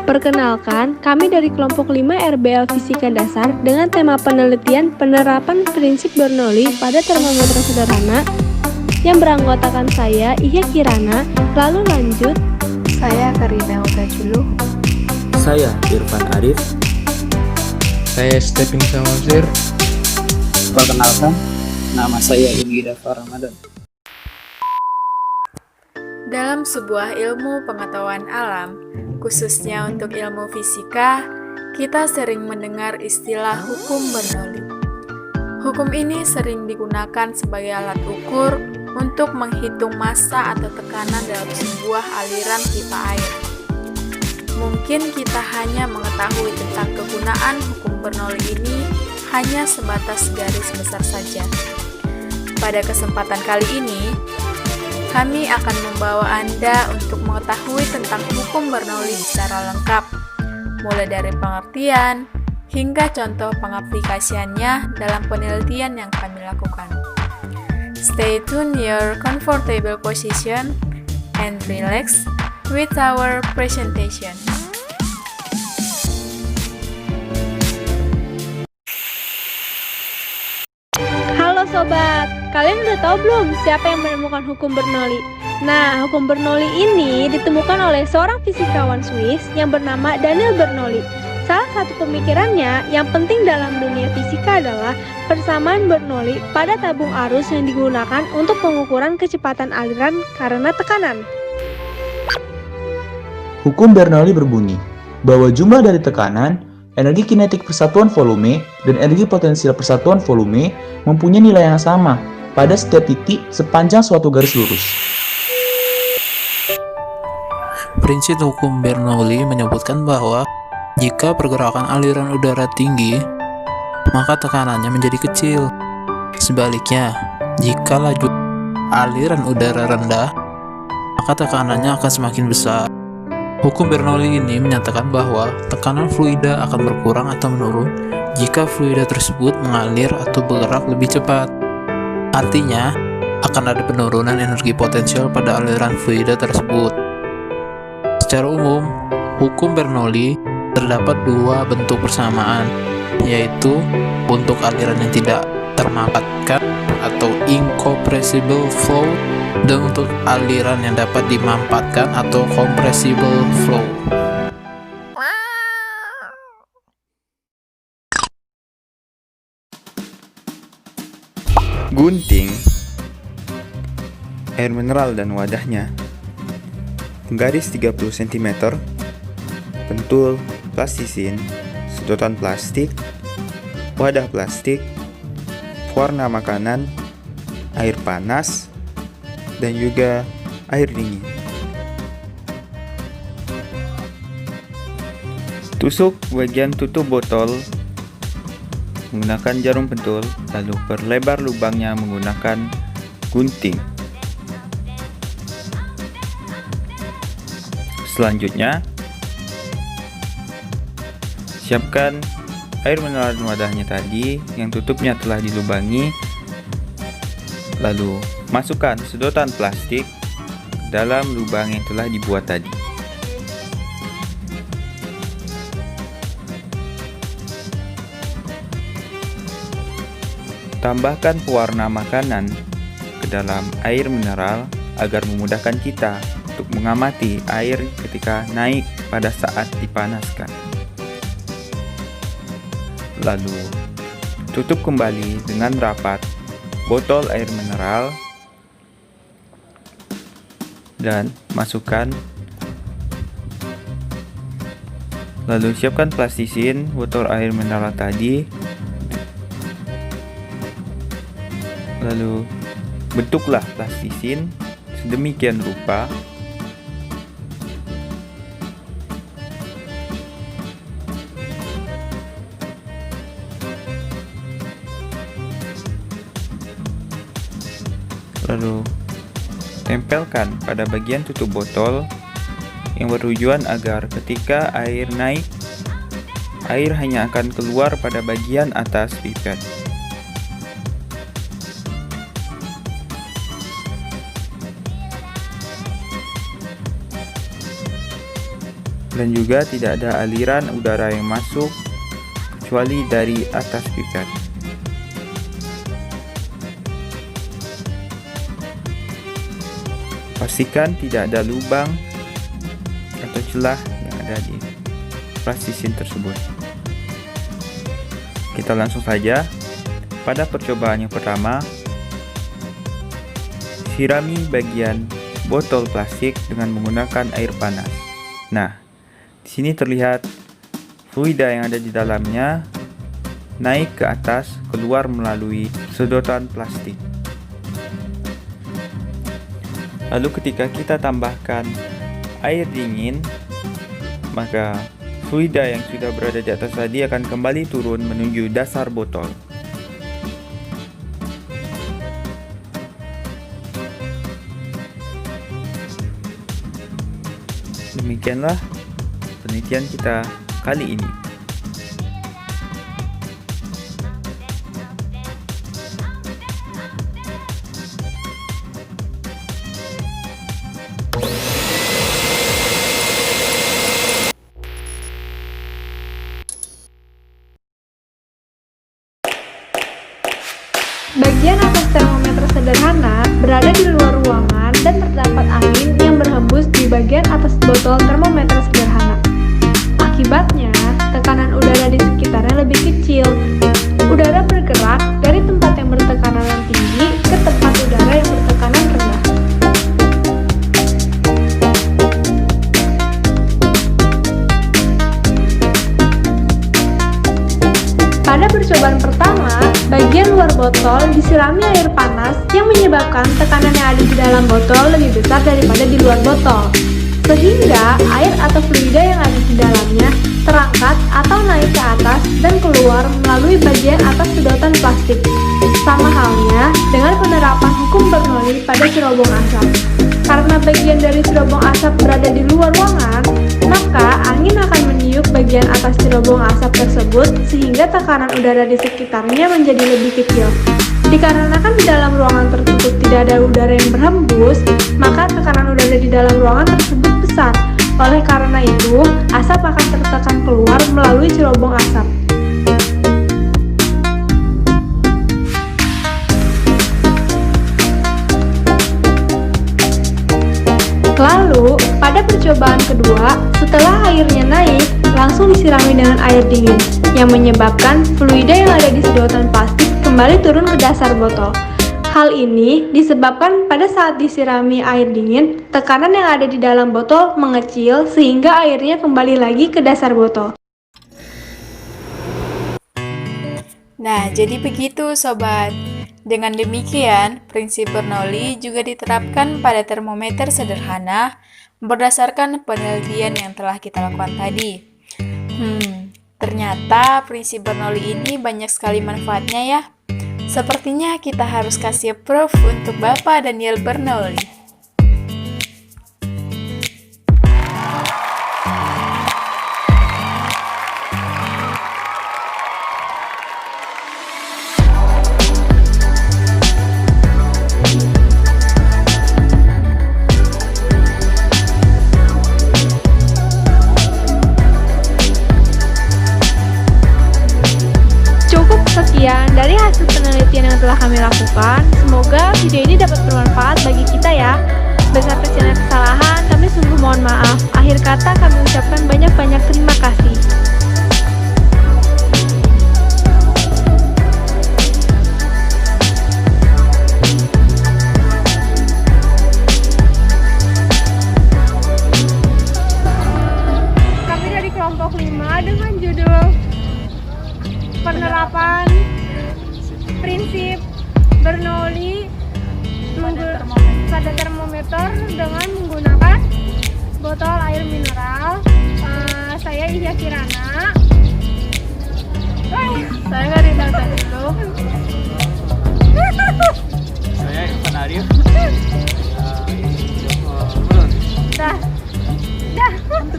Perkenalkan, kami dari kelompok 5 RBL Fisika Dasar dengan tema penelitian penerapan prinsip Bernoulli pada termometer sederhana yang beranggotakan saya, Ihya Kirana, lalu lanjut, saya Karina Utajulu, saya Irfan Arif, saya Stephen Samosir. Perkenalkan, nama saya Inggi Dava Ramadan. Dalam sebuah ilmu pengetahuan alam, khususnya untuk ilmu fisika, kita sering mendengar istilah hukum Bernoulli. Hukum ini sering digunakan sebagai alat ukur untuk menghitung massa atau tekanan dalam sebuah aliran pipa air. Mungkin kita hanya mengetahui tentang kegunaan hukum Bernoulli ini hanya sebatas garis besar saja. Pada kesempatan kali ini, kami akan membawa Anda untuk mengetahui tentang hukum Bernoulli secara lengkap, mulai dari pengertian hingga contoh pengaplikasiannya dalam penelitian yang kami lakukan. Stay tuned your comfortable position and relax with our presentation. Halo Sobat, kalian udah tahu belum siapa yang menemukan hukum Bernoulli? Nah, hukum Bernoulli ini ditemukan oleh seorang fisikawan Swiss yang bernama Daniel Bernoulli. Salah satu pemikirannya yang penting dalam dunia fisika adalah persamaan Bernoulli pada tabung arus yang digunakan untuk pengukuran kecepatan aliran karena tekanan. Hukum Bernoulli berbunyi bahwa jumlah dari tekanan, energi kinetik persatuan volume, dan energi potensial persatuan volume mempunyai nilai yang sama pada setiap titik sepanjang suatu garis lurus. Prinsip hukum Bernoulli menyebutkan bahwa jika pergerakan aliran udara tinggi, maka tekanannya menjadi kecil. Sebaliknya, jika laju aliran udara rendah, maka tekanannya akan semakin besar. Hukum Bernoulli ini menyatakan bahwa tekanan fluida akan berkurang atau menurun jika fluida tersebut mengalir atau bergerak lebih cepat. Artinya, akan ada penurunan energi potensial pada aliran fluida tersebut. Secara umum, hukum Bernoulli terdapat dua bentuk persamaan, yaitu untuk aliran yang tidak termampatkan atau incompressible flow, dan untuk aliran yang dapat dimampatkan atau compressible flow. Gunting, air mineral dan wadahnya, penggaris 30 cm, pentul, plastisin, sedotan plastik, wadah plastik, pewarna makanan, air panas, dan juga air dingin. Tusuk bagian tutup botol menggunakan jarum pentul, lalu perlebar lubangnya menggunakan gunting. Selanjutnya, siapkan air mineral dan wadahnya tadi yang tutupnya telah dilubangi, lalu masukkan sedotan plastik dalam lubang yang telah dibuat tadi. Tambahkan pewarna makanan ke dalam air mineral agar memudahkan kita untuk mengamati air ketika naik pada saat dipanaskan. Lalu, tutup kembali dengan rapat botol air mineral dan masukkan. Lalu siapkan plastisin botol air mineral tadi. Lalu bentuklah plastisin sedemikian rupa. Lalu tempelkan pada bagian tutup botol yang bertujuan agar ketika air naik, air hanya akan keluar pada bagian atas pipet. dan juga tidak ada aliran udara yang masuk kecuali dari atas pipet. Pastikan tidak ada lubang atau celah yang ada di plastisin tersebut. Kita langsung saja pada percobaan yang pertama. Sirami bagian botol plastik dengan menggunakan air panas. Nah, di sini terlihat fluida yang ada di dalamnya naik ke atas, keluar melalui sedotan plastik. Lalu ketika kita tambahkan air dingin, maka fluida yang sudah berada di atas tadi akan kembali turun menuju dasar botol. Demikianlah penelitian kita kali ini. Bagian atas termometer sederhana berada di luar ruangan dan terdapat angin yang berhembus di bagian atas botol termometer sederhana. Akibatnya, tekanan udara di sekitarnya lebih kecil. Udara bergerak dari tempat yang bertekanan tinggi ke tempat udara yang bertekanan rendah. Pada percobaan pertama, bagian luar botol disirami air panas yang menyebabkan tekanan yang ada di dalam botol lebih besar daripada di luar botol. Sehingga air atau fluida yang ada di dalamnya terangkat atau naik ke atas dan keluar melalui bagian atas sedotan plastik. Sama halnya dengan penerapan hukum Bernoulli pada cerobong asap. Karena bagian dari cerobong asap berada di luar ruangan, maka angin akan meniup bagian atas cerobong asap tersebut sehingga tekanan udara di sekitarnya menjadi lebih kecil. Dikarenakan di dalam ruangan tertutup tidak ada udara yang berhembus, maka tekanan udara di dalam ruangan tersebut besar. Oleh karena itu, asap akan tertekan keluar melalui cerobong asap. Lalu, pada percobaan kedua, setelah airnya naik, langsung disirami dengan air dingin, yang menyebabkan fluida yang ada di sedotan plastik kembali turun ke dasar botol. Hal ini disebabkan pada saat disirami air dingin, tekanan yang ada di dalam botol mengecil sehingga airnya kembali lagi ke dasar botol. Nah, jadi begitu sobat. Dengan demikian, prinsip Bernoulli juga diterapkan pada termometer sederhana berdasarkan penelitian yang telah kita lakukan tadi. Ternyata prinsip Bernoulli ini banyak sekali manfaatnya ya. Sepertinya kita harus kasih proof untuk Bapak Daniel Bernoulli. Sekian dari hasil penelitian yang telah kami lakukan. Semoga video ini dapat bermanfaat bagi kita ya. Besar kecilnya kesalahan, kami sungguh mohon maaf. Akhir kata kami ucapkan banyak-banyak terima kasih. Kami dari kelompok 5 dengan judul penerapan prinsip Bernoulli pada termometer dengan menggunakan botol air mineral. Saya Ihya Kirana. Saya dari data dulu. Saya Irfan Arif.